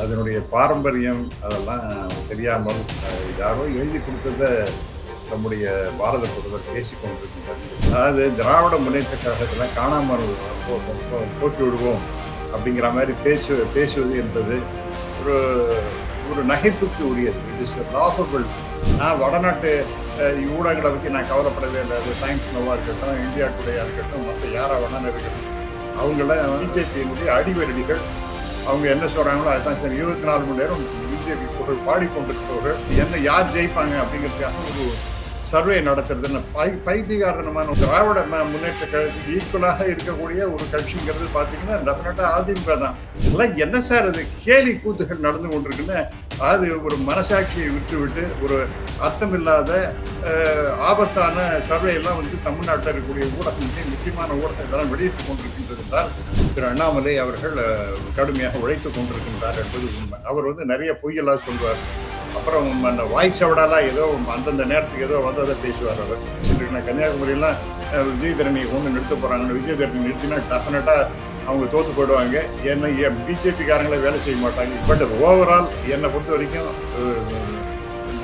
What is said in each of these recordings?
அதனுடைய பாரம்பரியம் அதெல்லாம் தெரியாமல் யாரோ எழுதி கொடுத்தத நம்முடைய பாரத பிரதமர் பேசிக் கொண்டிருக்கின்றார். அதாவது திராவிட முன்னேற்ற கழகத்தில் காணாமல் போக்கி விடுவோம் அப்படிங்கிற மாதிரி பேசுவது என்பது ஒரு ஒரு நகைப்புக்கு உரியது. It is laughable. நான் வடநாட்டு ஊடகங்களை பற்றி நான் கவலைப்படவே இல்லை. அது டைம்ஸ் நோவா இருக்கட்டும், இந்தியா டுடேயா இருக்கட்டும், மற்ற யாரா வேணாலும் இருக்கட்டும், அவங்களாம் பிஜேபியினுடைய அடிவரடிகள். அவங்க என்ன சொல்றாங்களோ அதுதான் சரி. 24 மணி நேரம் பிஜேபி புகழ் பாடிக்கொண்டிருப்பவர்கள் என்ன யார் ஜெயிப்பாங்க அப்படிங்கிறதுக்காக ஒரு சர்வே நடத்துறதுன்னு பைத்தியகாரணமான திராவிட முன்னேற்ற கழகத்துக்கு ஈக்குவலாக இருக்கக்கூடிய ஒரு கட்சிங்கிறது பார்த்தீங்கன்னா டெஃபினட்டா அதிமுக தான். இதெல்லாம் என்ன சார் அது கேலி கூத்துகள் நடந்து கொண்டிருக்குன்னு அது ஒரு மனசாட்சியை விட்டு ஒரு அர்த்தமில்லாத ஆபத்தான சர்வே எல்லாம் தமிழ்நாட்டில் இருக்கக்கூடிய ஊடகங்கள் முக்கியமான ஊடகம் இதெல்லாம் வெளியிட்டுக் கொண்டிருக்கின்றது என்றால் திரு அண்ணாமலை அவர்கள் கடுமையாக உழைத்துக் கொண்டிருக்கின்றார் என்பது உண்மை. அவர் நிறைய பொய்யெல்லாம் சொல்வார். அப்புறம் வாய்ச்சவடாலாம் ஏதோ அந்தந்த நேரத்துக்கு ஏதோ வந்ததை பேசுவார். அவர் கன்னியாகுமரியெல்லாம் விஜயதரணி ஒன்று நிறுத்த போறாங்கன்னு விஜயதரணி நிறுத்தினா டெஃபினட்டா அவங்க தோத்து போயிடுவாங்க. என்ன பிஜேபிக்காரங்களே வேலை செய்ய மாட்டாங்க. பட் ஓவரால் என்னை பொறுத்த வரைக்கும்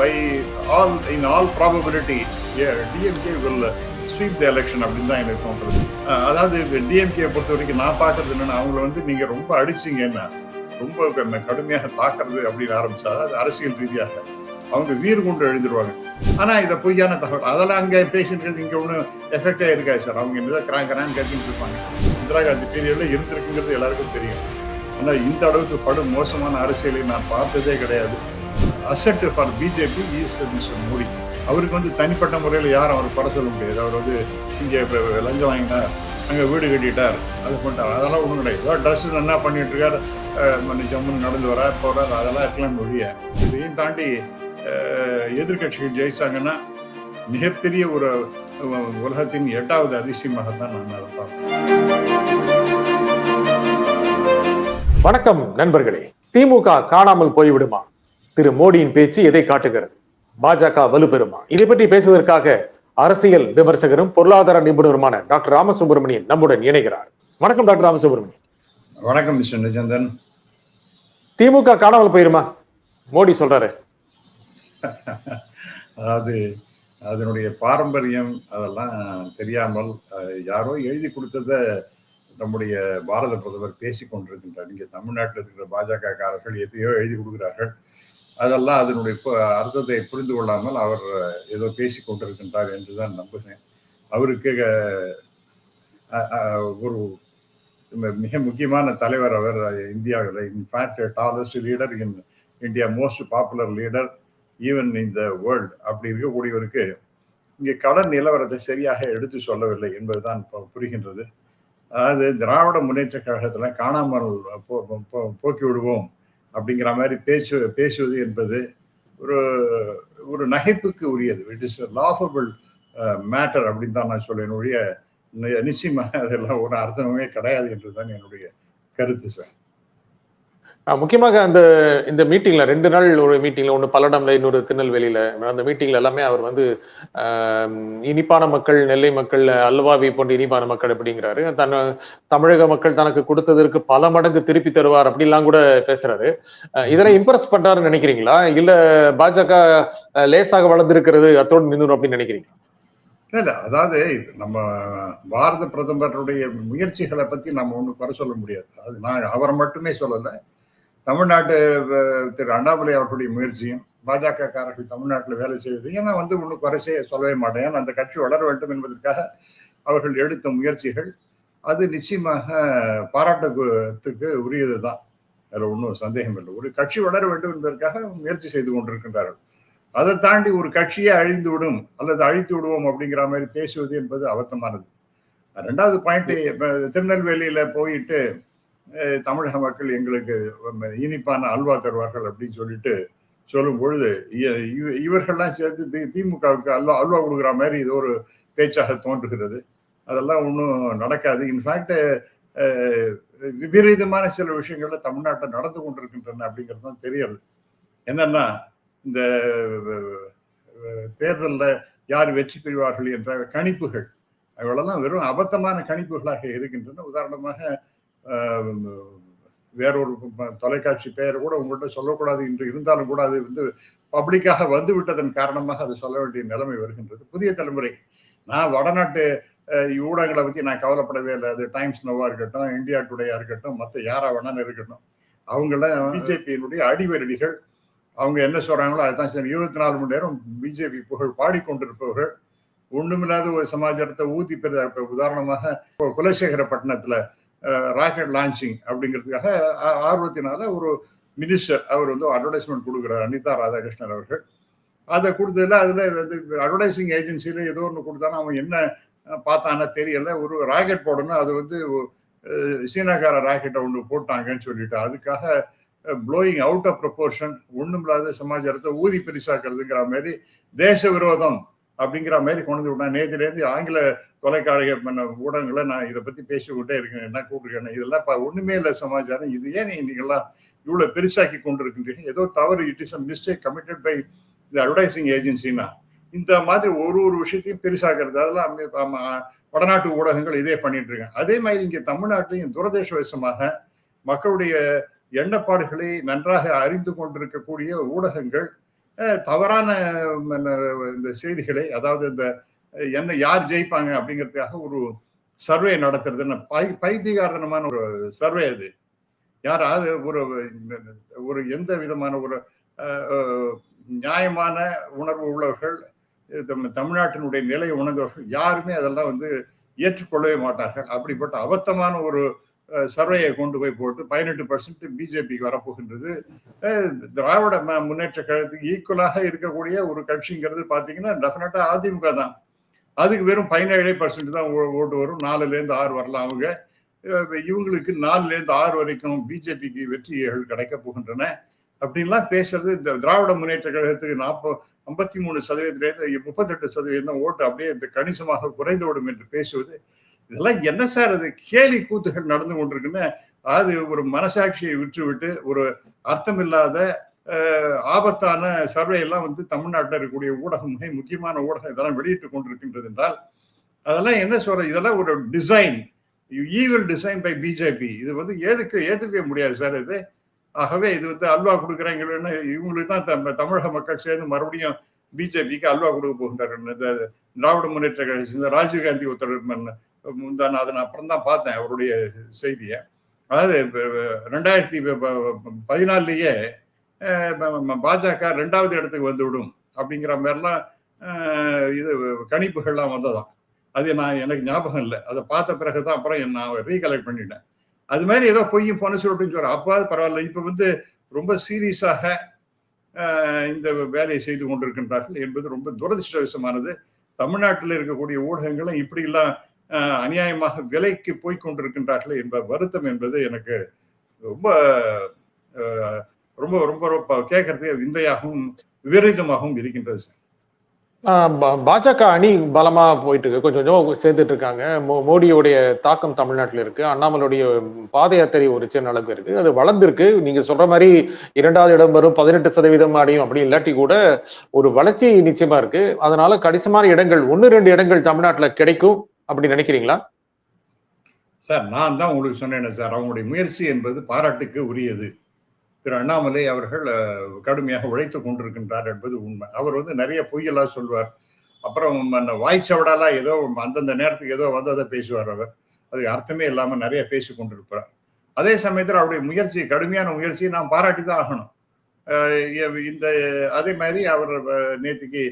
by all probability DMK will sweep the election அப்படின்னு தான் எனக்கு தோன்றது. அதாவது டிஎம்கே பொறுத்த வரைக்கும் நான் பார்க்கறது என்னன்னா, அவங்கள நீங்க ரொம்ப அடிச்சிங்கன்னா ரொம்ப கடுமையாக தாக்குறது அப்படின்னு ஆரம்பிச்சா அது அரசியல் ரீதியாக அவங்க வீர் கொண்டு எழுதிடுவாங்க. ஆனா இதை பொய்யான தகவல் அதெல்லாம் அங்கே பேசிட்டு இங்க ஒன்றும் எஃபெக்டே இருக்காது சார். அவங்க என்னதான் கிராங்கரான்னு கேட்டுட்டு இருப்பாங்க. இந்திரா காந்தி பீரியட்ல இருந்திருக்குங்கிறது எல்லாருக்கும் தெரியும். ஆனா இந்த அளவுக்கு படும் மோசமான அரசியலை நான் பார்த்ததே கிடையாது. Asset for BJP is mister Modi. அவருக்கு தனிப்பட்ட முறையில் யாரும் அவர் குறை சொல்ல முடியாது. அவர் இங்கே லஞ்சம் வாங்கினார், அங்கே வீடு கட்டிட்டார், அது பண்ணிட்டார், அதெல்லாம் ஒன்றும் கிடையாது. ட்ரெஸ் என்ன பண்ணிட்டு இருக்காரு, ஜம்முன்னு நடந்து வர போறார், அதெல்லாம் இருக்கலாம் முடிய. இதையும் தாண்டி எதிர்கட்சிகள் ஜெயிச்சாங்கன்னா மிகப்பெரிய ஒரு உலகத்தின் 8வது அதிசயமாக தான் நான் அதை பார்க்கிறேன். வணக்கம் நண்பர்களே. திமுக காணாமல் போய்விடுமா? திரு மோடியின் பேச்சு எதை காட்டுகிறது? பாஜக வலுப்பெறுமா? இதை பற்றி பேசுவதற்காக அரசியல் விமர்சகரும் பொருளாதார நிபுணருமான டாக்டர் ராமசுப்ரமணியன் நம்முடன் இணைகிறார். வணக்கம் டாக்டர் ராமசுப்ரமணியன். வணக்கம் மிஸ்டர் நிஜந்தன். திமுக காணாமல் போயிருமா? மோடி சொல்றாரு. அதாவது அதனுடைய பாரம்பரியம் அதெல்லாம் தெரியாமல் யாரோ எழுதி கொடுத்தத நம்முடைய பாரத பிரதமர் பேசிக் கொண்டிருக்கின்றார். இங்கே தமிழ்நாட்டில் இருக்கிற பாஜக காரர்கள் எதையோ எழுதி கொடுக்கிறார்கள். அதெல்லாம் அதனுடைய அர்த்தத்தை புரிந்து கொள்ளாமல் அவர் ஏதோ பேசிக் கொண்டிருக்கின்றார் என்றுதான் நம்புகிறேன். அவருக்கு ஒரு மிக முக்கியமான தலைவர் அவர் இந்தியாவில். In fact tallest leader in India, most popular leader even in the world. அப்படி இருக்கக்கூடியவருக்கு இங்கே கடன் நிலவரத்தை சரியாக எடுத்து சொல்லவில்லை என்பதுதான் புரிகின்றது. அதாவது திராவிட முன்னேற்ற கழகத்தில் காணாமல் போக்கி விடுவோம் அப்படிங்கிற மாதிரி பேசுவது என்பது ஒரு ஒரு நகைப்புக்கு உரியது. இட் இஸ் லாஃபபிள் மேட்டர் அப்படின்னு தான் நான் சொல்லுவேன். ஒழிய நிச்சயமாக அதெல்லாம் ஒரு அர்த்தமே கிடையாது என்றுதான் என்னுடைய கருத்து சார். முக்கியமாக இந்த மீட்டிங்ல 2 நாள் ஒரு மீட்டிங்ல, ஒன்று பல்லடம்ல, இன்னொரு திருநெல்வேலியில, அந்த மீட்டிங்ல எல்லாமே அவர் இனிப்பான மக்கள், நெல்லை மக்கள், அல்வாவி போன்ற இனிப்பான மக்கள் அப்படிங்கிறாரு. தமிழக மக்கள் தனக்கு கொடுத்ததற்கு பல மடங்கு திருப்பி தருவார் அப்படிலாம் கூட பேசுறாரு. இதெல்லாம் இம்ப்ரெஸ் பண்றாருன்னு நினைக்கிறீங்களா? இல்ல பாஜக லேசாக வளர்ந்திருக்கிறது அத்தோடு நின்று அப்படின்னு நினைக்கிறீங்களா? இல்ல, அதாவது நம்ம பாரத பிரதமருடைய முயற்சிகளை பத்தி நம்ம ஒண்ணு குறை சொல்ல முடியாது. அது நான் அவரை மட்டுமே சொல்லலை. தமிழ்நாட்டு திரு அண்ணாமலை அவர்களுடைய முயற்சியும் பாஜக காரர்கள் தமிழ்நாட்டில் வேலை செய்வது நான் ஒன்றும் குறைசே சொல்லவே மாட்டேன். அந்த கட்சி வளர வேண்டும் என்பதற்காக அவர்கள் எடுத்த முயற்சிகள் அது நிச்சயமாக பாராட்டத்துக்கு உரியது தான். அதில் ஒன்றும் சந்தேகம் இல்லை. ஒரு கட்சி வளர வேண்டும் என்பதற்காக முயற்சி செய்து கொண்டிருக்கின்றார்கள். அதை தாண்டி ஒரு கட்சியே அழிந்து விடும் அல்லது அழித்து விடுவோம் அப்படிங்கிற மாதிரி பேசுவது என்பது அபத்தமானது. 2வது பாயிண்ட், திருநெல்வேலியில போயிட்டு தமிழக மக்கள் எங்களுக்கு இனிப்பான அல்வா தருவார்கள் அப்படின்னு சொல்லும் பொழுது இவர்கள்லாம் சேர்த்து திமுகவுக்கு அல்வா கொடுக்குற மாதிரி இது ஒரு பேச்சாக தோன்றுகிறது. அதெல்லாம் ஒன்றும் நடக்காது. இன்ஃபேக்ட் விபரீதமான சில விஷயங்கள்ல தமிழ்நாட்டில் நடந்து கொண்டிருக்கின்றன அப்படிங்கிறது தான் தெரியாது. என்னன்னா, இந்த தேர்தலில் யார் வெற்றி பெறுவார்கள் என்ற கணிப்புகள் அவளெல்லாம் வெறும் அபத்தமான கணிப்புகளாக இருக்கின்றன. உதாரணமாக வேறொரு தொலைக்காட்சி பெயரை கூட உங்கள்கிட்ட சொல்லக்கூடாது என்று இருந்தாலும் கூட அது வந்து பப்ளிக்காக வந்து விட்டதன் காரணமாக அதை சொல்ல வேண்டிய நிலைமை வருகின்றது. புதிய தலைமுறை, நான் வடநாட்டு ஊடகங்களை பற்றி நான் கவலைப்படவே இல்லை. அது டைம்ஸ் நோவா இருக்கட்டும், இந்தியா டுடேயா இருக்கட்டும், மற்ற யாரா வேணாலும் இருக்கட்டும், அவங்களாம் பிஜேபியினுடைய அடிவரடிகள். அவங்க என்ன சொல்றாங்களோ அதுதான் சரி. 24 மணி நேரம் பிஜேபி புகழ் பாடிக்கொண்டிருப்பவர்கள், ஒண்ணுமில்லாத ஒரு சமாச்சாரத்தை ஊதி பெறுத. உதாரணமாக குலசேகரப்பட்டினத்துல ராக்கெட் லான்ச்சிங் அப்படிங்கிறதுக்காக ஆர்வத்தினால ஒரு மினிஸ்டர் அவர் வந்து அட்வர்டைஸ்மெண்ட் கொடுக்குறாரு, அனிதா ராதாகிருஷ்ணன் அவர்கள். அதை கொடுத்ததுல அதுல வந்து அட்வர்டைசிங் ஏஜென்சியில ஏதோ ஒன்று கொடுத்தானா அவன் என்ன பார்த்தானா தெரியல, ஒரு ராக்கெட் போடணும், அது வந்து சீனாக்கார ராக்கெட்டை ஒன்று போட்டாங்கன்னு சொல்லிட்டு அதுக்காக ப்ளோயிங் அவுட் ஆஃப் ப்ரொபோர்ஷன், ஒண்ணும் இல்லாத சமாச்சாரத்தை ஊதி பெருசாக்குறதுங்கிற மாதிரி தேச விரோதம் அப்படிங்கிற மாதிரி கொண்டு விட்டான். நேற்றுலேருந்து ஆங்கில தொலைக்காட்சி ஊடகங்களை நான் இதை பத்தி பேசிக்கிட்டே இருக்கேன், என்ன கூப்பிட்டுருக்கேன், இதெல்லாம் ஒண்ணுமே இல்லை சமாச்சாரம், இது ஏன் நீங்கெல்லாம் இவ்வளவு பெருசாக்கி கொண்டு இருக்கின்றீங்க, ஏதோ தவறு, it is a mistake committed by the advertising ஏஜென்சின்னா இந்த மாதிரி ஒரு விஷயத்தையும் பெருசாக்குறது. அதெல்லாம் வடநாட்டு ஊடகங்கள் இதே பண்ணிட்டு இருக்காங்க. அதே மாதிரி இங்க தமிழ்நாட்டிலையும் துரதிருஷ்டவசமாக மக்களுடைய எண்ணப்பாடுகளை நன்றாக அறிந்து கொண்டிருக்கக்கூடிய ஊடகங்கள் தவறான இந்த செய்திகளை, அதாவது இந்த என்ன யார் ஜெயிப்பாங்க அப்படிங்கிறதுக்காக ஒரு சர்வே நடத்துறதுன்னு பைத்தியகாரத்தனமான ஒரு சர்வே. அது யாராவது ஒரு எந்த விதமான ஒரு நியாயமான உணர்வு உள்ளவர்கள், தமிழ்நாட்டினுடைய நிலை உணர்ந்தவர்கள் யாருமே அதெல்லாம் வந்து ஏற்றுக்கொள்ளவே மாட்டார்கள். அப்படிப்பட்ட அபத்தமான ஒரு சர்வேயை கொண்டு போய் போட்டு 18% பிஜேபிக்கு வரப்போகின்றது. திராவிட முன்னேற்ற கழகத்துக்கு ஈக்குவலாக இருக்கக்கூடிய ஒரு கட்சிங்கிறது பாத்தீங்கன்னா டெஃபினட்டா அதிமுக தான். அதுக்கு வெறும் 17% தான் ஓட்டு வரும், 4-6 வரலாம். அவங்க இவங்களுக்கு 4-6 வரைக்கும் பிஜேபிக்கு வெற்றிகள் கிடைக்க போகின்றன அப்படின்லாம் பேசுறது. இந்த திராவிட முன்னேற்ற கழகத்துக்கு 53%, 38% ஓட்டு அப்படியே இந்த கணிசமாக குறைந்துவிடும் என்று பேசுவது, இதெல்லாம் என்ன சார் அது? கேலி கூத்துகள் நடந்து கொண்டிருக்குன்னு. அது ஒரு மனசாட்சியை விட்டுவிட்டு ஒரு அர்த்தமில்லாத ஆபத்தான சர்வே எல்லாம் வந்து தமிழ்நாட்டில் இருக்கக்கூடிய ஊடகம், மிக முக்கியமான ஊடகம் இதெல்லாம் வெளியிட்டுக் கொண்டிருக்கின்றது என்றால் அதெல்லாம் என்ன சொல்ற? இதெல்லாம் ஒரு design, evil design by BJP. இது வந்து ஏத்துக்கவே முடியாது சார் இது. ஆகவே இது வந்து அல்வா கொடுக்குறாங்கன்னு இவங்களுக்கு தான் தமிழக மக்கள் சேர்ந்து மறுபடியும் பிஜேபிக்கு அல்வா கொடுக்க போகின்றார்கள். இந்த திராவிட முன்னேற்ற கழகம், இந்த ராஜீவ்காந்தி உத்தரவு முந்தான அதை நான் அப்புறம் தான் பார்த்தேன் அவருடைய செய்தியை. அதாவது 2014 பாஜக 2வது இடத்துக்கு வந்துவிடும் அப்படிங்கிற மாதிரிலாம் இது கணிப்புகள்லாம் வந்ததான். அது எனக்கு ஞாபகம் இல்லை, அதை பார்த்த பிறகுதான் அப்புறம் நான் ரீகலெக்ட் பண்ணிட்டேன். அது மாதிரி ஏதோ பொய்யும் பொண்ணு சொல்லிட்டுன்னு சொல்ற, அப்பாவது பரவாயில்ல. இப்ப வந்து ரொம்ப சீரியஸாக இந்த வேலையை செய்து கொண்டிருக்கின்றார்கள் என்பது ரொம்ப துரதிருஷ்டவசமானது. தமிழ்நாட்டில் இருக்கக்கூடிய ஊடகங்களும் இப்படி எல்லாம் அநியாயமாக விலைக்கு போய்கொண்டிருக்கின்றார்கள் என்ற வருத்தம் என்பது எனக்கு ரொம்ப ரொம்ப ரொம்ப ரொம்ப கேட்கறதுக்கு விந்தையாகவும் விபரீதமாகவும் இருக்கின்றது. பாஜக அணி பலமா போயிட்டு இருக்கு, கொஞ்சம் கொஞ்சம் சேர்த்துட்டு இருக்காங்க. மோடியோடைய தாக்கம் தமிழ்நாட்டில் இருக்கு, அண்ணாமலையுடைய பாத யாத்திரை ஒரு சின்ன அளவுக்கு இருக்கு, அது வளர்ந்துருக்கு. நீங்க சொல்ற மாதிரி 2வது இடம் வரும், 18% அடையும் அப்படி இல்லாட்டி கூட ஒரு வளர்ச்சி நிச்சயமா இருக்கு. அதனால கணிசமான இடங்கள் 1-2 இடங்கள் தமிழ்நாட்டில் கிடைக்கும் அப்படி நினைக்கிறீங்களா சார்? நான் தான் உங்களுக்கு சொன்னேன் சார், அவங்களுடைய முயற்சி என்பது பாராட்டுக்கு உரியது. திரு அண்ணாமலை அவர்கள் கடுமையாக உழைத்துக் கொண்டிருக்கின்றார் என்பது உண்மை. அவர் வந்து நிறைய பொய்யெல்லாம் சொல்வார், அப்புறம் வாய்ச்சவடாலாம் ஏதோ அந்தந்த நேரத்துக்கு ஏதோ வந்து அதை பேசுவார். அவர் அதுக்கு அர்த்தமே இல்லாம நிறைய பேசி கொண்டிருப்பார். அதே சமயத்தில் அவருடைய முயற்சி, கடுமையான முயற்சியை நாம் பாராட்டி தான் ஆகணும். இந்த அதே மாதிரி அவர் நேற்றுக்கு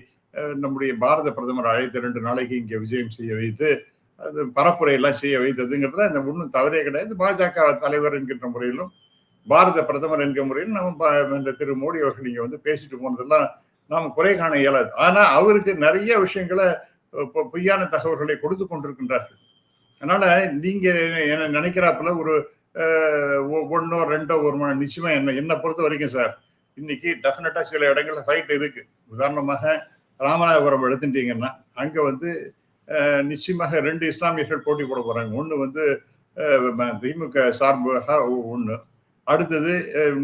நம்முடைய பாரத பிரதமர் அழைத்து 2 நாளைக்கு இங்கே விஜயம் செய்ய வைத்து அது பரப்புரையெல்லாம் செய்ய வைத்ததுங்கிறதுல இந்த ஒன்றும் தவறே கிடையாது. பாஜக தலைவர் என்கின்ற முறையிலும் பாரத பிரதமர் என்கிற முறையில் நம்ம திரு மோடி அவர்கள் இங்க வந்து பேசிட்டு போனதெல்லாம் நாம் குறை காண இயலாது. ஆனா அவருக்கு நிறைய விஷயங்களை பொய்யான தகவல்களை கொடுத்து கொண்டிருக்கின்றார்கள். அதனால நீங்க என்ன நினைக்கிறாப்புல ஒரு 1-2 ஒரு மணி நிச்சயமா என்ன பொறுத்த வரைக்கும் சார், இன்னைக்கு டெஃபினட்டா சில இடங்கள்ல ஃபைட் இருக்கு. உதாரணமாக ராமநாதபுரம் எடுத்துட்டீங்கன்னா அங்க வந்து நிச்சயமாக 2 இஸ்லாமியர்கள் போட்டி போட போறாங்க. ஒண்ணு வந்து திமுக சார்பாக ஒண்ணு, அடுத்தது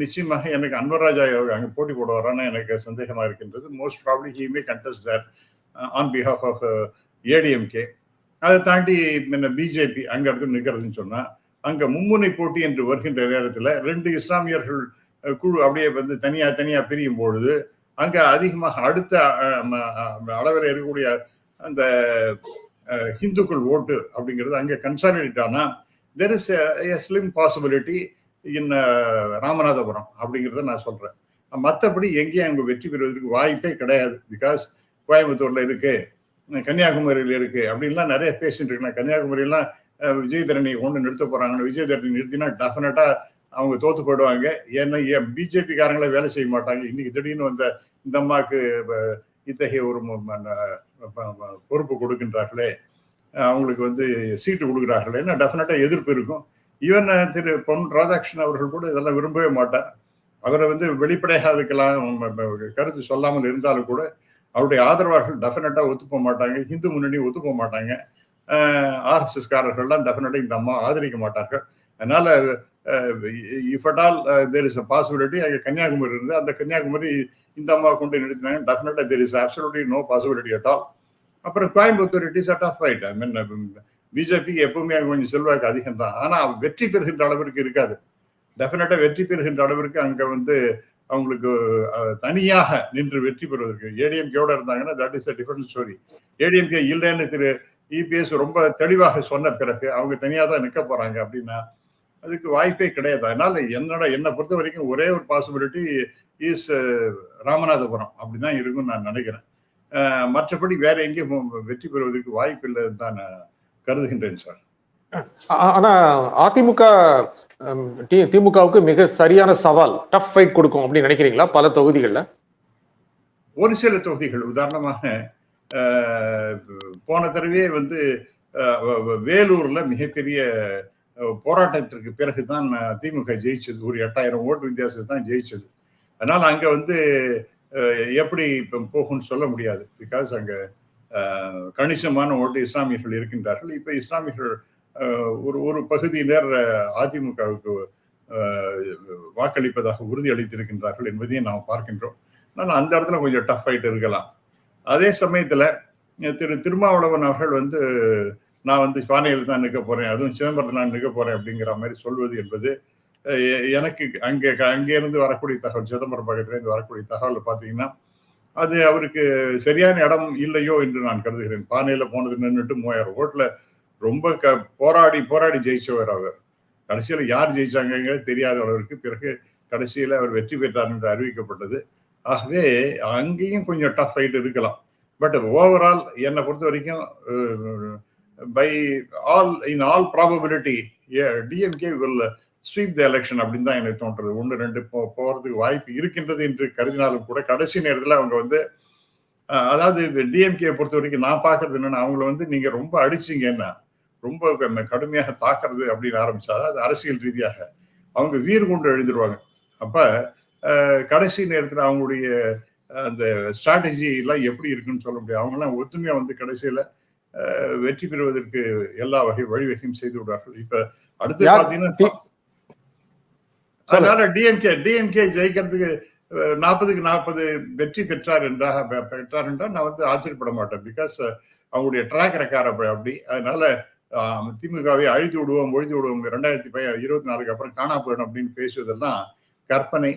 நிச்சயமாக எனக்கு அன்வர்ராஜா அங்கே போட்டி போட வரான்னு எனக்கு சந்தேகமா இருக்கின்றது. Most probably he may contest there on behalf of ADMK. அதை தாண்டி பிஜேபி அங்க இடத்துல நிற்கிறதுன்னு சொன்னா அங்க மும்முனை போட்டி என்று வருகின்ற நேரத்தில் 2 இஸ்லாமியர்கள் குழு அப்படியே வந்து தனியா தனியா பிரியும் பொழுது அங்க அதிகமாக அடுத்த அளவில் இருக்கக்கூடிய அந்த ஹிந்துக்கள் ஓட்டு அப்படிங்கிறது அங்க கன்சாலிடேட் ஆனா there is a slim possibility in Ramanathapuram அப்படிங்கிறத நான் சொல்றேன். மற்றபடி எங்கேயும் அங்க வெற்றி பெறுவதற்கு வாய்ப்பே கிடையாது. பிகாஸ் கோயம்புத்தூர்ல இருக்கு, கன்னியாகுமரியில் இருக்கு அப்படின்லாம் நிறைய பேசிட்டு இருக்கலாம். கன்னியாகுமரியெல்லாம் விஜயதரணி ஒன்று நிறுத்த போறாங்கன்னு, விஜயதரணி நிறுத்தினா டெஃபினட்டா அவங்க தோத்து போயிடுவாங்க. ஏன்னா பிஜேபி காரங்களே வேலை செய்ய மாட்டாங்க. இன்னைக்கு திடீர்னு வந்த இந்த அம்மாவுக்கு இத்தகைய ஒரு பொறுப்பு கொடுக்கின்றார்களே, அவங்களுக்கு வந்து சீட்டு கொடுக்குறார்களே, என்ன டெஃபினட்டா எதிர்ப்பு இருக்கும். ஈவன் திரு பொன் ராதாகிருஷ்ணன் அவர்கள் கூட இதெல்லாம் விரும்பவே மாட்டார். அவரை வந்து வெளிப்படையாக அதுக்கெல்லாம் கருத்து சொல்லாமல் இருந்தாலும் கூட அவருடைய ஆதரவாளர்கள் டெஃபினட்டா ஒத்துப்போக மாட்டாங்க. இந்து முன்னணி ஒத்துப்போக மாட்டாங்க. ஆர்எஸ்எஸ் காரர்கள்லாம் டெஃபினட்டா இந்த அம்மா ஆதரிக்க மாட்டார்கள். அதனால if at all there is a possibility, அங்கே கன்னியாகுமரி இருந்து அந்த கன்னியாகுமரி இந்த அம்மா கொண்டு நிறுத்தினாங்க, definitely there is absolutely no possibility at all. அப்புறம் Coimbatore it is a tough fight. I mean பிஜேபிக்கு எப்பவுமே கொஞ்சம் செல்வாக்கு அதிகம் தான். ஆனா வெற்றி பெறுகின்ற அளவிற்கு இருக்காது. டெஃபினட்டா வெற்றி பெறுகின்ற அளவிற்கு அங்க வந்து அவங்களுக்கு தனியாக நின்று வெற்றி பெறுவதற்கு ஏடிஎம்கேயோட இருந்தாங்கன்னா that is a different story. ADMK இல்லைன்னு திரு இபிஎஸ் ரொம்ப தெளிவாக சொன்ன பிறகு அவங்க தனியா தான் நிற்க போறாங்க அப்படின்னா அதுக்கு வாய்ப்பே கிடையாது. அதனால என்னை பொறுத்த வரைக்கும் ஒரே ஒரு பாசிபிலிட்டி இஸ் ராமநாதபுரம் அப்படிதான் இருக்கும்னு நான் நினைக்கிறேன். மற்றபடி வேற எங்கேயும் வெற்றி பெறுவதற்கு வாய்ப்பு இல்லைன்னு தான் நான் கருதுகின்றேன் சார். ஆனா அதிமுக திமுகவுக்கு மிக சரியான சவால், டஃப் ஃபைட் கொடுக்கும் அப்படின்னு நினைக்கிறீங்களா? பல தொகுதிகள்ல ஒரு சில தொகுதிகள் உதாரணமாக போன தடவையே வந்து வேலூர்ல மிகப்பெரிய போராட்டத்திற்கு பிறகுதான் திமுக ஜெயிச்சது. ஒரு 8000 ஓட்டு வித்தியாசம் தான் ஜெயிச்சது. அதனால அங்க வந்து எப்படி போகும்னு சொல்ல முடியாது. பிகாஸ் அங்க கணிசமான ஓட்டு இஸ்லாமியர்கள் இருக்கின்றார்கள். இப்ப இஸ்லாமியர்கள் ஒரு பகுதியினர் அதிமுகவுக்கு வாக்களிப்பதாக உறுதி அளித்திருக்கின்றார்கள் என்பதையும் நாம் பார்க்கின்றோம். ஆனால் அந்த இடத்துல கொஞ்சம் டஃப் ஃபைட் இருக்கலாம். அதே சமயத்துல திருமாவளவன் அவர்கள் வந்து நான் வந்து பானையில் தான் நிற்க போறேன், அதுவும் சிதம்பரத்தில் நான் நிற்க போறேன் அப்படிங்கிற மாதிரி சொல்வது என்பது எனக்கு அங்கிருந்து வரக்கூடிய தகவல், சிதம்பரம் பக்கத்திலிருந்து வரக்கூடிய தகவல் பார்த்தீங்கன்னா அது அவருக்கு சரியான இடம் இல்லையோ என்று நான் கருதுகிறேன். பானையில போனது நின்றுட்டு 3000 ஓட்டுல ரொம்ப போராடி ஜெயிச்சவர் அவர். கடைசியில யார் ஜெயிச்சாங்க தெரியாத அளவிற்கு பிறகு கடைசியில அவர் வெற்றி பெற்றார் என்று அறிவிக்கப்பட்டது. ஆகவே அங்கேயும் கொஞ்சம் டஃப் ஃபைட் இருக்கலாம். பட் ஓவரால் என்னை பொறுத்த வரைக்கும் by in all probability DMK will sweep the election அப்படின்னு தான் எனக்கு தோன்றது. 1-2 போறதுக்கு வாய்ப்பு இருக்கின்றது என்று கருதினாலும் கூட கடைசி நேரத்தில் அவங்க வந்து அதாவது டிஎம்கே பொறுத்த வரைக்கும் நான் பார்க்கறது என்னன்னா, அவங்கள வந்து நீங்க ரொம்ப அடிச்சிங்கன்னா ரொம்ப கடுமையாக தாக்குறது அப்படின்னு ஆரம்பிச்சா அது அரசியல் ரீதியாக அவங்க வீர் கொண்டு எழுதிடுவாங்க. அப்ப கடைசி நேரத்தில் அவங்களுடைய அந்த ஸ்ட்ராட்டஜி எல்லாம் எப்படி இருக்குன்னு சொல்ல முடியாது. அவங்கெல்லாம் ஒத்துமையா வந்து கடைசியில வெற்றி பெறுவதற்கு எல்லா வழிவகையும் செய்து விடுவார்கள். இப்ப அடுத்து பாத்தீங்கன்னா அதனால டிஎம்கே ஜெயிக்கிறதுக்கு 40க்கு 40 வெற்றி பெற்றார் என்றால் நான் வந்து ஆச்சரியப்பட மாட்டேன். பிகாஸ் அவங்களுடைய ட்ராக் ரெக்கார்ட் அப்படி. அதனால திமுகவை அழித்து விடுவோம், ஒழித்து விடுவோம், 2024 அப்புறம் காணா போயிடும் அப்படின்னு பேசுவதெல்லாம் கற்பனை.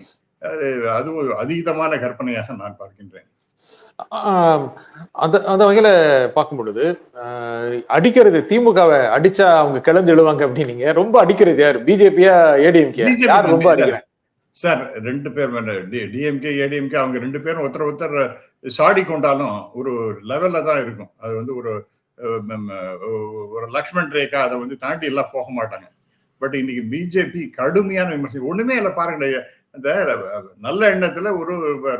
அது ஒரு அதீதமான கற்பனையாக நான் பார்க்கின்றேன். அந்த வகையில பார்க்கும் பொழுது அடிக்கிறது திமுகவை அடிச்சா அவங்க கிளந்து எழுவாங்க அப்படின்னீங்க. ரொம்ப அடிக்கிறது யாரு, பிஜேபியா ஏடிஎம்கே? யார் ரொம்ப அடிக்கிறாங்க சார்? 2 பேர் டிஎம்கே ஏடிஎம்கே அவங்க 2 பேரும் ஒருத்தர் சாடி கொண்டாலும் ஒரு லெவல்ல தான் இருக்கும். அது வந்து ஒரு லக்ஷ்மண் ரேகா அதை வந்து தாண்டி எல்லாம் போக மாட்டாங்க. பட் இன்னைக்கு பிஜேபி கடுமையான விமர்சனம் ஒண்ணுமே இல்லை பாருங்க. அந்த நல்ல எண்ணத்துல ஒரு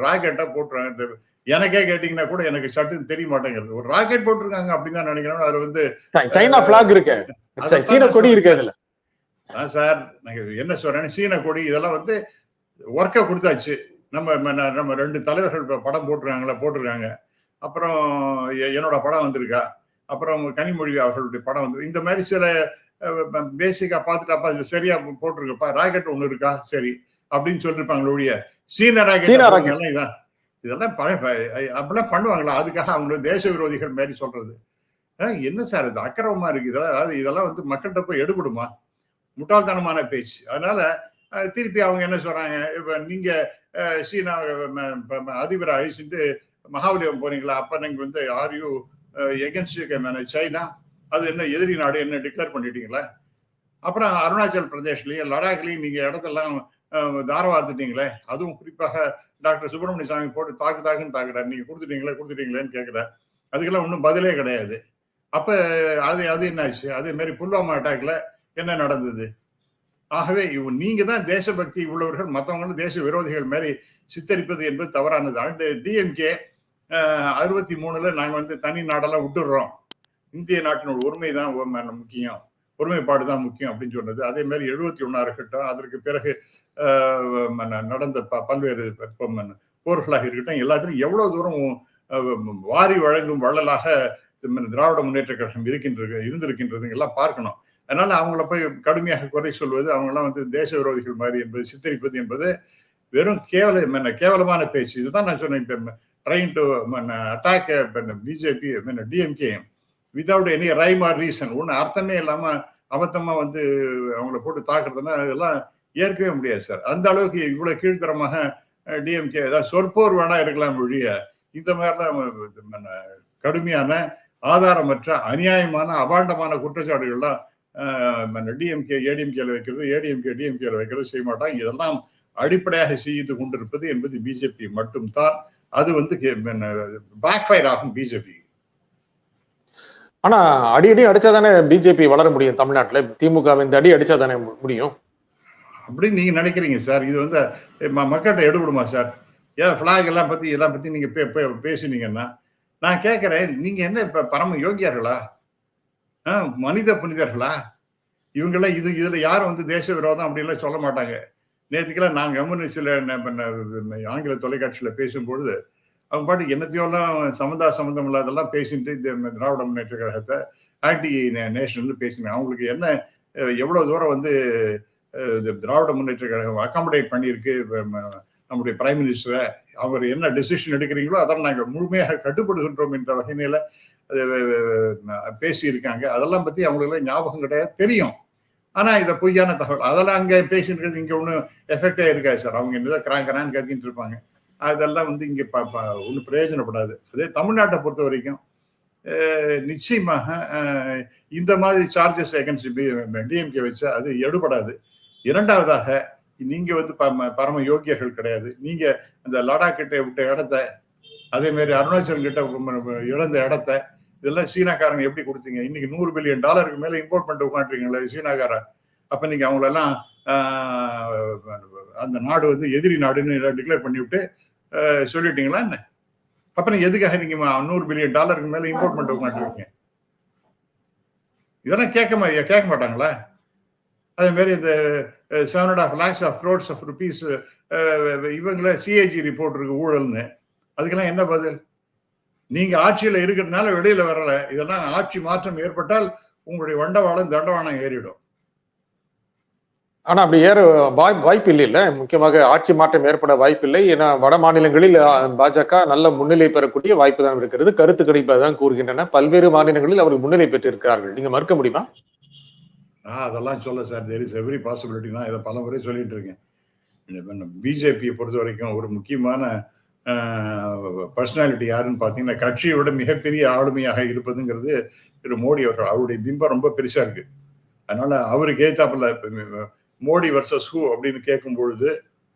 ராக்கெட்டா போட்டுறாங்க. இந்த எனக்கே கேட்டீங்கன்னா கூட எனக்கு சட்டுன்னு தெரிய மாட்டேங்கிறது. ஒரு ராக்கெட் போட்டிருக்காங்க அப்படின்னு தான் நினைக்கிறேன். அதுல வந்து சைனா பிளாக் இருக்கு, சீன கொடி இருக்கு. அதுல சார் நான் என்ன சொல்றேன், சீன கொடி இதெல்லாம் வந்து ஒர்க்கை கொடுத்தாச்சு. நம்ம 2 தலைவர்கள் படம் போட்டிருக்காங்க. அப்புறம் என்னோட படம் வந்திருக்கா, அப்புறம் கனிமொழி அவர்களுடைய படம் வந்து இந்த மாதிரி சில பேசிக்கா பார்த்துட்டாப்பா இது சரியா போட்டிருக்கப்பா, ராக்கெட் ஒண்ணு இருக்கா சரி அப்படின்னு சொல்லிருப்பாங்களே ஒழிய சீன ராக்கெட் இதெல்லாம் அப்படிலாம் பண்ணுவாங்களா? அதுக்காக அவங்களுக்கு தேச விரோதிகள் மாதிரி சொல்றது என்ன சார்? இது அக்கிரமமா இருக்கு. இதெல்லாம் வந்து மக்கள்கிட்ட போய் எடுபடுமா? முட்டாள்தனமான பேச்சு. அதனால திருப்பி அவங்க என்ன சொல்றாங்க, இப்ப நீங்க சீனா அதிபரை அழிச்சுட்டு மகாபலிபுரம் போறீங்களா, அப்ப நீங்க வந்து ஆர் யூ எகென்ஸ்ட் சைனா, அது என்ன எதிரி நாடு என்ன டிக்ளேர் பண்ணிட்டீங்களா? அப்புறம் அருணாச்சல் பிரதேஷ்லயும் லடாக்லயும் நீங்க இடத்தெல்லாம் தாரவார்த்துட்டீங்களே, அதுவும் குறிப்பாக டாக்டர் சுப்பிரமணிய சாமி போட்டு தாக்குன்னு தாக்குறாரு, நீங்க கொடுத்துட்டீங்களேன்னு கேட்கிறார். அதுக்கெல்லாம் ஒன்றும் பதிலே கிடையாது. அப்ப அது என்னாச்சு? அதே மாதிரி புல்வாமா அட்டாக்ல என்ன நடந்தது? ஆகவே நீங்க தான் தேசபக்தி உள்ளவர்கள், மற்றவங்களும் தேச விரோதிகள் மாதிரி சித்தரிப்பது என்பது தவறானது. அண்ட் டிஎம்கே 63 நாங்க வந்து தனி நாடெல்லாம் விட்டுடுறோம், இந்திய நாட்டினோட ஒருமை தான் முக்கியம், ஒருமைப்பாடு தான் முக்கியம் அப்படின்னு சொன்னது. அதே மாதிரி 71 இருக்கட்டும், அதற்கு பிறகு நடந்த பல்வேறு போர்களாக இருக்கட்டும், எல்லாத்திலும் எவ்வளவு தூரம் வாரி வழங்கும் வள்ளலாக திராவிட முன்னேற்ற கழகம் இருந்திருக்கின்றது எல்லாம் பார்க்கணும். அதனால அவங்கள போய் கடுமையாக குறை சொல்வது, அவங்கெல்லாம் வந்து தேச விரோதிகள் மாதிரி என்பது சித்தரிப்பது என்பது வெறும் கேவலமான பேச்சு. இதுதான் நான் சொன்னேன், trying to attack BJP DMK without any rhyme or reason. ஒண்ணு அர்த்தமே இல்லாம அபத்தமா வந்து அவங்கள போட்டு தாக்குறதுன்னா இதெல்லாம் ஏற்கவே முடியாது சார். அந்த அளவுக்கு இவ்வளவு கீழ்த்தரமாக டிஎம்கே ஏதாவது சொற்போர் வேணா இருக்கலாம் ஒழிய, இந்த மாதிரிலாம் கடுமையான ஆதாரமற்ற அநியாயமான அபாண்டமான குற்றச்சாட்டுகள்லாம் டிஎம்கே ஏடிஎம்கேல வைக்கிறது, ஏடிஎம்கே டிஎம்கேல வைக்கிறது செய்ய மாட்டாங்க. இதெல்லாம் அடிப்படையாக செய்து கொண்டிருப்பது என்பது பிஜேபி மட்டும்தான். அது வந்து பேக் ஃபயர் ஆகும் பிஜேபி. ஆனா அடி அடிச்சாதானே பிஜேபி வளர முடியும் தமிழ்நாட்டுல. திமுக இந்த அடி அடிச்சாதானே முடியும் அப்படின்னு நீங்க நினைக்கிறீங்க சார்? இது வந்து மக்கள்கிட்ட எடுபடுமா சார்? ஏன் பிளாக் எல்லாம் பத்தி நீங்க பேசினீங்கன்னா நான் கேட்கிறேன், நீங்க என்ன இப்ப பரம யோகியர்களா, மனித புனிதர்களா? இவங்கெல்லாம் இதுல யாரும் வந்து தேச விரோதம் அப்படின்லாம் சொல்ல மாட்டாங்க. நேற்றுக்கெல்லாம் நான் கம்யூனிஸ்ட்ல ஆங்கில தொலைக்காட்சியில பேசும்பொழுது அவங்க பாட்டுக்கு என்னத்தையோலாம் சம்பந்தம் இல்லாதெல்லாம் பேசிட்டு இந்த திராவிட முன்னேற்ற கழகத்தை ஆன்டி நேஷனல் பேசினாங்க. அவங்களுக்கு என்ன எவ்வளவு தூரம் வந்து திராவிட முன்னேற்ற கழகம் அகாமடேட் பண்ணியிருக்கு நம்முடைய பிரைம் மினிஸ்டரை, அவர் என்ன டெசிஷன் எடுக்கிறீங்களோ அதெல்லாம் நாங்கள் முழுமையாக கட்டுப்படுகின்றோம் என்ற வகையில பேசியிருக்காங்க. அதெல்லாம் பத்தி அவங்களுக்கு ஞாபகம் கிடையாது, தெரியும். ஆனா இதை பொய்யான தகவல் அதெல்லாம் அங்கே பேசிட்டு இங்க ஒன்றும் எஃபெக்டே இருக்காது சார். அவங்க என்னதான் கிராங்கரான்னு கத்திட்டு இருப்பாங்க. அதெல்லாம் வந்து இங்க ஒன்றும் பிரயோஜனப்படாது. அதே தமிழ்நாட்டை பொறுத்த வரைக்கும் நிச்சயமாக இந்த மாதிரி சார்ஜஸ் அகென்ஸ்ட் டிஎம்கே வச்சு அது எடுபடாது. இரண்டாவதாக நீங்க வந்து பரம யோகியர்கள் கிடையாது. நீங்க அந்த லடாக் கிட்ட விட்ட இடத்த, அதே மாதிரி அருணாச்சல் கிட்ட இழந்த இடத்த இதெல்லாம் சீனாக்காரங்க எப்படி கொடுத்தீங்க? இன்னைக்கு $100 பில்லியன் மேல இம்போர்ட் பண்ணிட்டு உட்காந்துருக்கீங்களா சீனாக்காரன்? அப்ப நீங்க அவங்களெல்லாம் அந்த நாடு வந்து எதிரி நாடுன்னு டிக்ளேர் பண்ணிவிட்டு சொல்லிட்டீங்களா என்ன? அப்புறம் எதுக்காக நீங்க $100 பில்லியன் மேல இம்போர்ட் பண்ணிட்டு உட்காந்துருக்கீங்க? இதெல்லாம் கேட்க மாட்டாங்களா? அதே மாதிரி இந்த 7.5 lakhs of crores of rupees இவங்கள சிஏஜி ரிப்போர்ட் இருக்கு ஊழல்னு, அதுக்கெல்லாம் என்ன பதில்? நீங்க ஆட்சியில இருக்கிறதுனால வெளியில வரல. இதெல்லாம் ஆட்சி மாற்றம் ஏற்பட்டால் உங்களுடைய வண்டவாளம் தண்டவாளம் ஏறிடும். ஆனா அப்படி ஏற வாய்ப்பு இல்லை இல்ல. முக்கியமாக ஆட்சி மாற்றம் ஏற்பட வாய்ப்பு இல்லை. ஏன்னா வட மாநிலங்களில் பாஜக நல்ல முன்னிலை பெறக்கூடிய வாய்ப்பு தான் இருக்கிறது. கருத்து கணிப்பு தான் கூறுகின்றன. பல்வேறு மாநிலங்களில் அவர்கள் முன்னிலை பெற்றிருக்கிறார்கள். நீங்க மறுக்க முடியுமா? நான் அதெல்லாம் சொல்ல sir, there is every possibility. நான் இதை பல முறை சொல்லிட்டு இருக்கேன். பிஜேபியை பொறுத்த வரைக்கும் ஒரு முக்கியமான பர்சனாலிட்டி யாருன்னு பார்த்தீங்கன்னா, கட்சியை விட மிகப்பெரிய ஆளுமையாக இருப்பதுங்கிறது திரு மோடி அவர்கள். அவருடைய பிம்பம் ரொம்ப பெருசா இருக்கு. அதனால அவருக்கு ஏத்தாப்புல மோடி வர்சஸ் ஹூ அப்படின்னு கேட்கும் பொழுது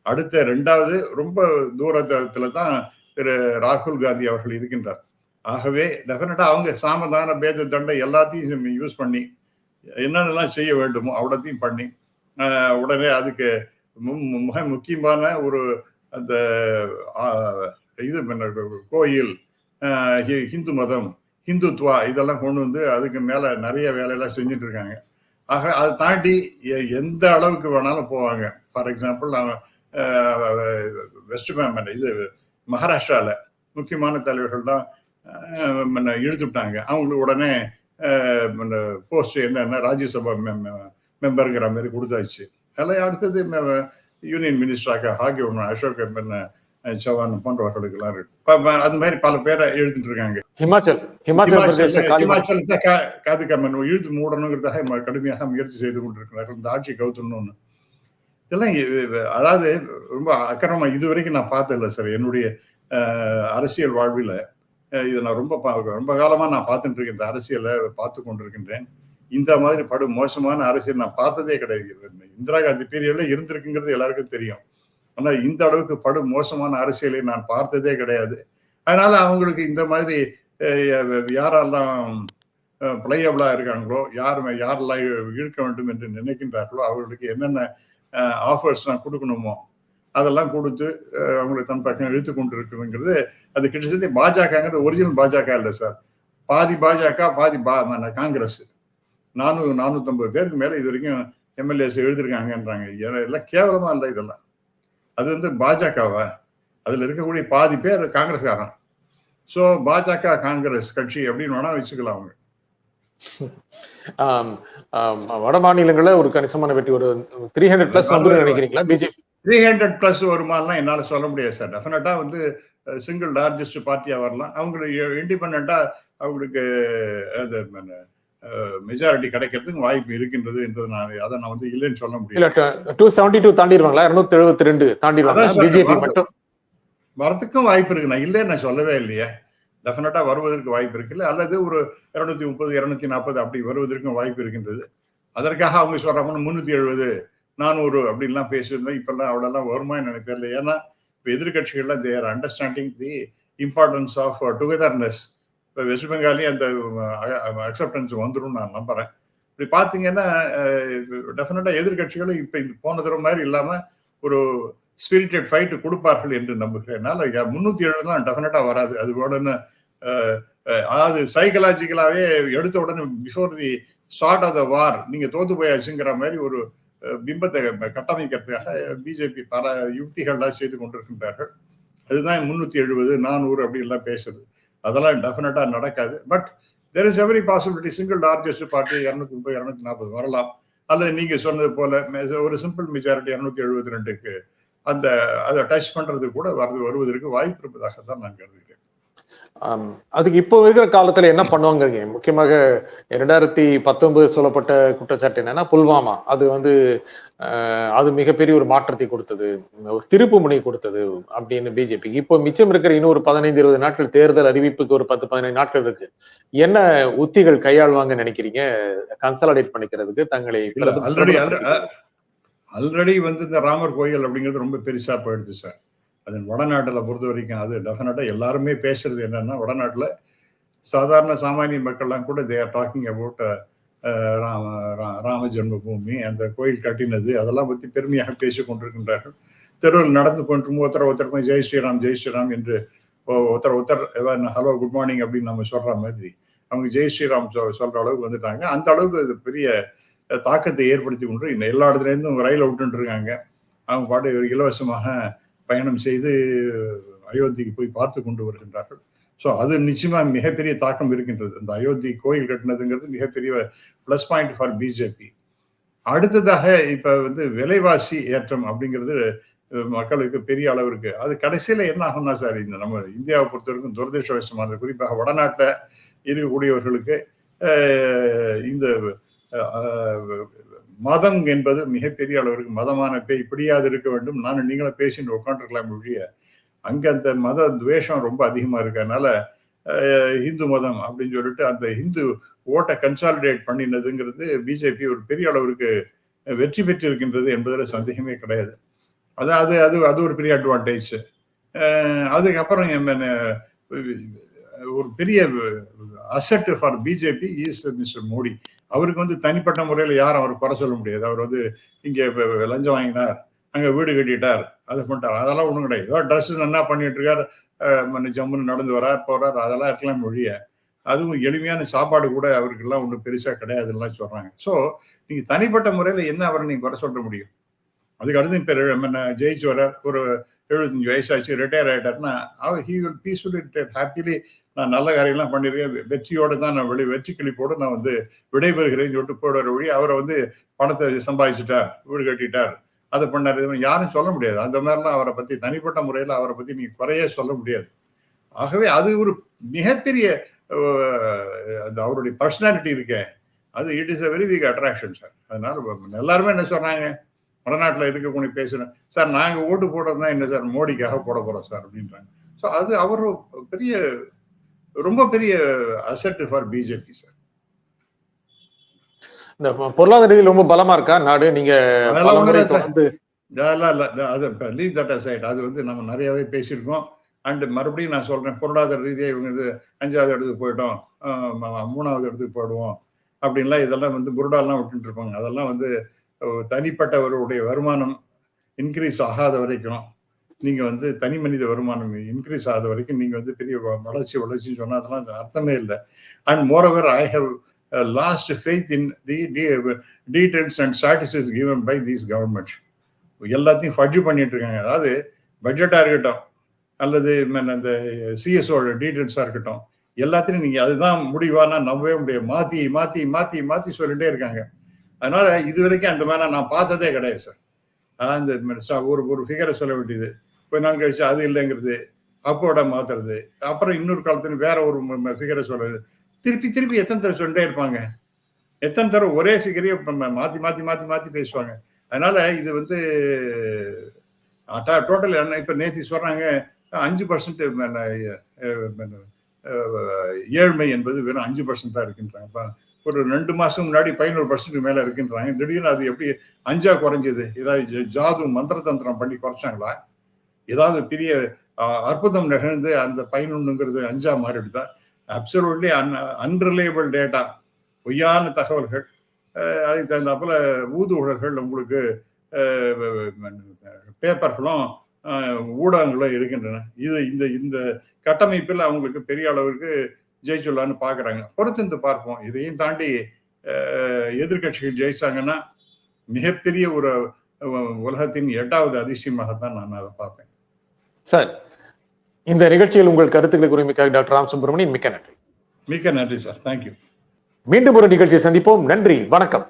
அடுத்த 2வது ரொம்ப தூரத்துல தான் திரு ராகுல் காந்தி அவர்கள் இருக்கின்றார். ஆகவே டெஃபினட்டா அவங்க சாமதான பேத தண்டை எல்லாத்தையும் யூஸ் பண்ணி என்னென்னலாம் செய்ய வேண்டுமோ அவ்வளோத்தையும் பண்ணி உடனே அதுக்கு மிக முக்கியமான ஒரு அந்த இது கோயில், ஹிந்து மதம், ஹிந்துத்வா இதெல்லாம் கொண்டு வந்து அதுக்கு மேல நிறைய வேலையெல்லாம் செஞ்சுட்டு இருக்காங்க. ஆக அதை தாண்டி எந்த அளவுக்கு வேணாலும் போவாங்க. ஃபார் எக்ஸாம்பிள் வெஸ்ட் இது மகாராஷ்டிரால முக்கியமான தலைவர்கள் தான் இழுத்துட்டாங்க. அவங்களுக்கு உடனே போஸ்ட் என்னன்னா ராஜ்யசபா மெம்பருங்கிற மாதிரி கொடுத்தாச்சு. அதில் அடுத்தது யூனியன் மினிஸ்டராக ஆகி விடணும். அசோக் சௌஹான் போன்றவர்களுக்கெல்லாம் இருக்கு. அது மாதிரி பல பேரை எழுதிட்டு இருக்காங்க. ஹிமாச்சல் பிரதேச காது கம்மன் இழுத்து மூடணுங்கிறதாக கடுமையாக முயற்சி செய்து கொண்டிருக்கிறார்கள். இந்த ஆட்சி கவுத்தணும்னு இதெல்லாம் அதாவது ரொம்ப அக்கிரமா இதுவரைக்கும் நான் பார்த்ததில்லை சார். என்னுடைய அரசியல் வாழ்வில் இதை நான் ரொம்ப காலமா நான் பார்த்துட்டு இருக்கேன். இந்த அரசியலை பார்த்து கொண்டிருக்கின்றேன். இந்த மாதிரி படு மோசமான அரசியல் நான் பார்த்ததே கிடையாது. இந்திரா காந்தி பீரியட்ல இருந்திருக்குங்கிறது எல்லாருக்கும் தெரியும். ஆனா இந்த அளவுக்கு படு மோசமான அரசியலை நான் பார்த்ததே கிடையாது. அதனால அவங்களுக்கு இந்த மாதிரி யாரெல்லாம் பிளையபிளா இருக்காங்களோ, யாரெல்லாம் இழுக்க வேண்டும் என்று நினைக்கின்றார்களோ அவர்களுக்கு என்னென்ன ஆஃபர்ஸ் நான் கொடுக்கணுமோ அதெல்லாம் கொடுத்து அவங்களுக்கு தன் பக்கம் இழுத்து கொண்டு இருக்குங்கிறது. அது கிட்டத்தட்ட பாஜகங்கிறது ஒரிஜினல் பாஜக இல்லை சார். பாதி பாஜக பாதி காங்கிரஸ். 450 பேருக்கு மேல இது வரைக்கும் எம்எல்ஏஸ் எழுதிருக்காங்கன்றாங்க. எல்லாம் கேவலமா இல்லை இதெல்லாம். அது வந்து பாஜகவா? அதுல இருக்கக்கூடிய பாதி பேர் காங்கிரஸ்காரன். சோ பாஜக காங்கிரஸ் கட்சி அப்படின்னு வேணா வச்சுக்கலாம் அவங்க. வட மாநிலங்கள்ல ஒரு கணிசமான வெற்றி, ஒரு 300+ வந்து நினைக்கிறீங்களா? பிஜேபி 300+ வருமானம்லாம் என்னால சொல்ல முடியாது சார். டெஃபினட்டா வந்து சிங்கிள் லார்ஜஸ்ட் பார்ட்டியா வரலாம். அவங்களுக்கு இண்டிபெண்டா அவங்களுக்கு மெஜாரிட்டி கிடைக்கிறதுக்கு வாய்ப்பு இருக்கின்றது என்றது அதை நான் வந்து இல்லைன்னு சொல்ல முடியல. 272 தாண்டிடுவாங்களா? 272 தாண்டிடுவாங்களா பிஜேபி மட்டும்? வரதுக்கும் வாய்ப்பு இருக்கு. நான் இல்லைன்னு நான் சொல்லவே இல்லையே. டெஃபினட்டா வருவதற்கு வாய்ப்பு இருக்குல்ல. அல்லது ஒரு 230 240 அப்படி வருவதற்கும் வாய்ப்பு இருக்கின்றது. அதற்காக அவங்க சொல்றாங்க 370 400 அப்படின்லாம் பேசியிருந்தோம். இப்பெல்லாம் அவ்வளோலாம் வருமா எனக்கு தெரியல. ஏன்னா இப்போ எதிர்கட்சிகள்லாம் they are understanding the importance of டுகெதர்னஸ். இப்போ வெஸ்ட் பெங்காலே அந்த அக்செப்டன்ஸ் வந்துடும் நான் நம்புறேன். இப்படி பார்த்தீங்கன்னா டெஃபினட்டா எதிர்கட்சிகளும் இப்போ இந்த போன தடவை மாதிரி இல்லாமல் ஒரு ஸ்பிரிட்டட் ஃபைட்டு கொடுப்பார்கள் என்று நம்புகிறேன். அதனால 370 டெஃபினட்டா வராது. அது உடனே அதாவது சைக்கலாஜிக்கலாவே எடுத்த உடனே before the start of the war நீங்க தோத்து போயாச்சுங்கிற மாதிரி ஒரு பிம்பத்தை கட்டமைக்கிறதுக்காக பிஜேபி பல யுக்திகள்லாம் செய்து கொண்டிருக்கின்றார்கள். அதுதான் 370 400 அப்படி எல்லாம் பேசுறது. அதெல்லாம் டெஃபினட்டா நடக்காது. But there is every possibility. Single largest party 230 240 வரலாம். அல்லது நீங்க சொன்னது போல ஒரு சிம்பிள் மெஜாரிட்டி 272க்கு அதை டச் பண்றது கூட வருவதற்கு வாய்ப்பு இருப்பதாக தான் நான் கருதுகிறேன். அதுக்கு இப்போ இருக்கிற காலத்துல என்ன பண்ணுவாங்க? முக்கியமாக 2019 சொல்லப்பட்ட குற்றச்சாட்டு என்னன்னா புல்வாமா. அது வந்து அது மிகப்பெரிய ஒரு மாற்றத்தை கொடுத்தது, ஒரு திருப்பு முனை கொடுத்தது அப்படின்னு பிஜேபிக்கு. இப்போ மிச்சம் இருக்கிற இன்னொரு 15-20 நாட்கள், தேர்தல் அறிவிப்புக்கு ஒரு 10-15 நாட்கள் இருக்கு. என்ன உத்திகள் கையாளுவாங்க நினைக்கிறீங்க கன்சாலிடேட் பண்ணிக்கிறதுக்கு தங்களை? ஆல்ரெடி வந்து இந்த ராமர் கோயில் அப்படிங்கிறது ரொம்ப பெருசா போயிடுது சார். அது வடநாட்டில் பொறுத்த வரைக்கும் அது டெஃபினட்டா எல்லாருமே பேசுறது என்னன்னா, வடநாட்டில் சாதாரண சாமானிய மக்கள்லாம் கூட they are talking about Rama Janmabhoomi, அந்த கோயில் கட்டினது, அதெல்லாம் பற்றி பெருமையாக பேசிக் கொண்டிருக்கின்றார்கள். தெருவில் நடந்து கொண்டு ஒருத்தர் ஜெய் ஸ்ரீராம் என்று ஒருத்தர் ஹலோ குட் மார்னிங் அப்படின்னு நம்ம சொல்ற மாதிரி அவங்க ஜெய் ஸ்ரீராம் சொல்ற அளவுக்கு வந்துட்டாங்க. அந்த அளவுக்கு அது பெரிய தாக்கத்தை ஏற்படுத்தி கொண்டு இந்த எல்லா இடத்துலேருந்தும் ரயில் விட்டுட்டு இருக்காங்க. அவங்க பாட்டு இலவசமாக பயணம் செய்து அயோத்திக்கு போய் பார்த்து கொண்டு வருகின்றார்கள். ஸோ அது நிச்சயமா மிகப்பெரிய தாக்கம் இருக்கின்றது. அந்த அயோத்தி கோயில் கட்டினதுங்கிறது மிகப்பெரிய பிளஸ் பாயிண்ட் ஃபார் பிஜேபி. அடுத்ததாக இப்ப வந்து விலைவாசி ஏற்றம் அப்படிங்கிறது மக்களுக்கு பெரிய அளவு இருக்கு. அது கடைசியில என்ன ஆகும்னா சார், இந்த நம்ம இந்தியாவை பொறுத்த வரைக்கும் துரதிருஷ்டவசமானது, குறிப்பாக வடநாட்டில் இருக்கக்கூடியவர்களுக்கு இந்த மதம் என்பது மிகப்பெரிய அளவிற்கு மதமான இப்படியாவது இருக்க வேண்டும், நானும் நீங்களும் பேசிட்டு உட்காந்துருக்கலாம் ஒழிய அங்க அந்த மத துவேஷம் ரொம்ப அதிகமா இருக்கனால இந்து மதம் அப்படின்னு சொல்லிட்டு அந்த இந்து ஓட்டை கன்சாலிடேட் பண்ணினதுங்கிறது பிஜேபி ஒரு பெரிய அளவிற்கு வெற்றி பெற்று இருக்கின்றது என்பதில் சந்தேகமே கிடையாது. அதாவது அது ஒரு பெரிய அட்வான்டேஜ். அதுக்கப்புறம் ஒரு பெரிய asset for BJP is mister Modi. அவருக்கு வந்து தனிப்பட்ட முறையில் யாரும் அவர் குறை சொல்ல முடியாது. அவர் வந்து இங்கே லஞ்சம் வாங்கினார், அங்கே வீடு கட்டிட்டார், அதை பண்ணிட்டார், அதெல்லாம் ஒன்றும் கிடையாது. ஏதோ ட்ரெஸ் நல்லா பண்ணிட்டு இருக்கார், ஜம்முன்னு நடந்து வரார் போறார், அதெல்லாம் இருக்கலாம் மொழிய. அதுவும் எளிமையான சாப்பாடு கூட அவருக்கெல்லாம் ஒன்றும் பெருசாக கிடையாதுலாம் சொல்றாங்க. ஸோ நீங்க தனிப்பட்ட முறையில் என்ன அவரை நீங்க குறை சொல்ல முடியும்? அதுக்கு அடுத்து இப்போ ஜெயிச்சு வர்றார், ஒரு 75 வயசாச்சு, ரிட்டையர் ஆகிட்டார்னா he will peacefully retire, happily நான் நல்ல காரியம்லாம் பண்ணியிருக்கேன், வெற்றியோடு தான் நான் வெற்றி கிழிப்போடு நான் வந்து விடைபெறுகிறேன்னு சொல்லிட்டு போடுற வழி அவரை வந்து பணத்தை சம்பாதிச்சுட்டார், வீடு கட்டிட்டார், அதை பண்ணாரு, இது பண்ணாரு, யாரும் சொல்ல முடியாது. அந்த மாதிரிலாம் அவரை பத்தி தனிப்பட்ட முறையில் அவரை பத்தி நீங்க குறையே சொல்ல முடியாது. ஆகவே அது ஒரு மிகப்பெரிய அந்த அவருடைய பர்சனாலிட்டி இருக்க, அது it is a very big attraction sir. அதனால எல்லாருமே என்ன சொன்னாங்க, வடநாட்டில் இருக்கக்கூடிய பேசுறேன் சார், நாங்க ஓட்டு போடுறதுனா என்ன சார், மோடிக்காக போட போறோம் சார் அப்படின்றாங்க. ஸோ அது அவர் பெரிய, ரொம்ப பெரிய அசெட் ஃபார் பிஜேபி சார். இந்த பொருளாதார ரீதியில் ரொம்ப பலமா இருக்கா நாடு? நீங்க அதெல்லாம் ஒண்ணும் இல்ல சார். தொடர்ந்து அதெல்லாம் இல்ல. அது லீவ் தட் அசைட். அது வந்து நம்ம நிறையவே பேசியிருக்கோம். அண்ட் மறுபடியும் நான் சொல்றேன், பொருளாதார ரீதியாக இவங்க இது 5வது இடத்துக்கு போயிட்டோம், 3வது இடத்துக்கு போயிடுவோம் அப்படின்லாம் இதெல்லாம் வந்து புருடாலாம் விட்டுட்டு இருப்பாங்க. அதெல்லாம் வந்து தனிப்பட்டவருடைய வருமானம் இன்க்ரீஸ் ஆகாத வரைக்கும், நீங்க வந்து தனி மனித வருமானம் இன்க்ரீஸ் ஆகாத வரைக்கும் நீங்க வந்து பெரிய வளர்ச்சி சொன்னா அதெல்லாம் அர்த்தமே இல்லை. And moreover I have lost faith in the details and statistics given by these government. எல்லாத்தையும் ஃபட்ஜ் பண்ணிட்டு இருக்காங்க. அதாவது பட்ஜெட்டா இருக்கட்டும் அல்லது அந்த சிஎஸ்ஓட டீடைல்ஸா இருக்கட்டும், எல்லாத்தையும் நீங்க அதுதான் முடிவானா நம்பவே முடியாது. மாத்தி மாத்தி மாத்தி மாத்தி சொல்லிட்டே இருக்காங்க. அதனால இது வரைக்கும் அந்த மாதிரி நான் பார்த்ததே கிடையாது சார். அந்த ஒரு ஃபிகரை சொல்ல வேண்டியது, கொஞ்ச நாள் கழிச்சு அது இல்லைங்கிறது, அப்போட மாத்துறது, அப்புறம் இன்னொரு காலத்துல வேற ஒரு ஃபிகரை சொல்றது, திருப்பி திருப்பி எத்தனை தடவை சொல்லிட்டே இருப்பாங்க. எத்தனை தடவை ஒரே ஃபிகரையே மாத்தி மாத்தி மாத்தி மாத்தி பேசுவாங்க. அதனால இது வந்து டோட்டல் என்ன, இப்ப நேத்தி சொல்றாங்க 5% ஏழ்மை என்பது வெறும் 5% தான் இருக்குன்றாங்க. ஒரு 2 மாசம் முன்னாடி 11% மேல இருக்குன்றாங்க. திடீர்னு அது எப்படி 5ஆ குறைஞ்சது? ஏதாவது ஜாது மந்திர தந்திரம் பண்ணி குறைச்சாங்களா? ஏதாவது பெரிய அற்புதம் நிகழ்ந்து அந்த 11ங்கிறது 5ஆ மாறிடுதா? அப்சல்யூட்லி அன்ரிலையபிள் டேட்டா, பொய்யான தகவல்கள். அதுக்கு தகுந்தாப்புல ஊதுகுழல்கள் உங்களுக்கு பேப்பர்களும் ஊடகங்களும் இருக்கின்றன. இது இந்த இந்த கட்டமைப்பில் அவங்களுக்கு பெரிய அளவுக்கு ஜெயிச்சுள்ளான்னு பாக்குறாங்க. பொறுத்திருந்து பார்ப்போம். இதையும் தாண்டி எதிர்கட்சிகள் ஜெயிச்சாங்கன்னா மிகப்பெரிய ஒரு உலகத்தின் 8வது அதிசயமாகத்தான் நான் அதை பார்ப்பேன். சார், இந்த நிகழ்ச்சியில் உங்கள் கருத்துக்களை கூறியமைக்காக டாக்டர் ராம் சுப்பிரமணியன் மிக்க நன்றி. மிக்க நன்றி சார். தேங்க்யூ. மீண்டும் ஒரு நிகழ்ச்சியை சந்திப்போம். நன்றி, வணக்கம்.